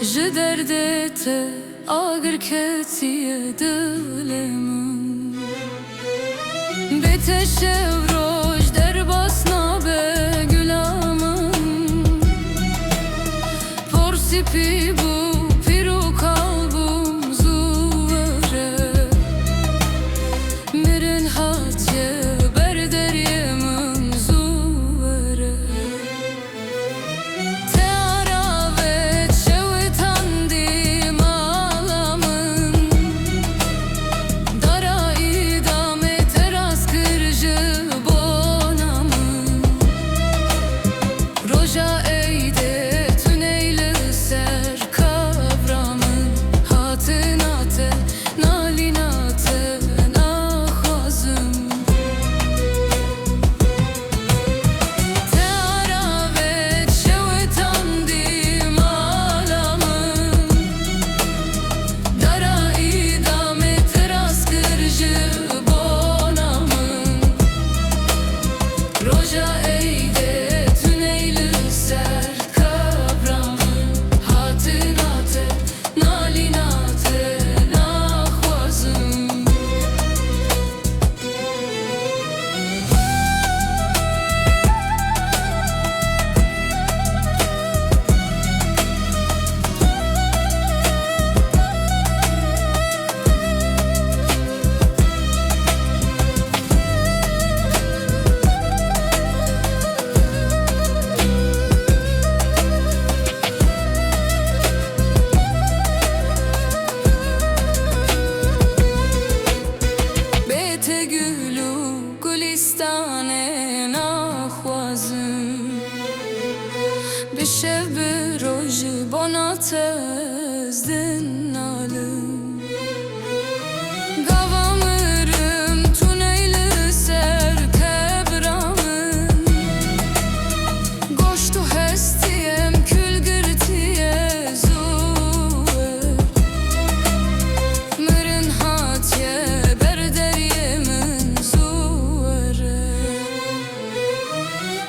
ji derdê te agir ketiye dilê min. Bê te şev roj derbas nabe güla min. Porsîpî bû pîr û kalbûm zû were. Mirin hatiye ber deryê min zû were. Te ara ve çewitandî mala min. Dara îdamê te rast kir ji bona min. Roja eydê tuney li ser kavra min. Hatina te nalîna te naxwazim. Te ara ve çewitandî mala min. Dara îdamê te rast kir ji bona min. Roja eydê tuney li ser kavra min. Hatina te nalîna te naxwazim. Bê te gul û gulîstanê naxwazim. Bi şev bi rojî bona te ez din nalim. Gava mirim tuney li ser kebra min. Goşt û hestiyem kül girtiye zû wer. Mirin hatiye ber deryê min zû were.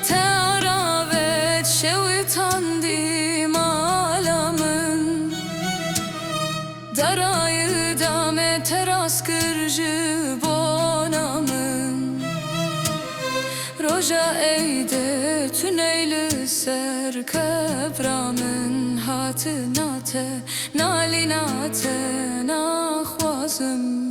Te ara ve çewitandî mala min. Dara îdamê te rast kir ji bona min. Roja eydê tuney li ser kevra min. Hatina te nalîna te naxwazim.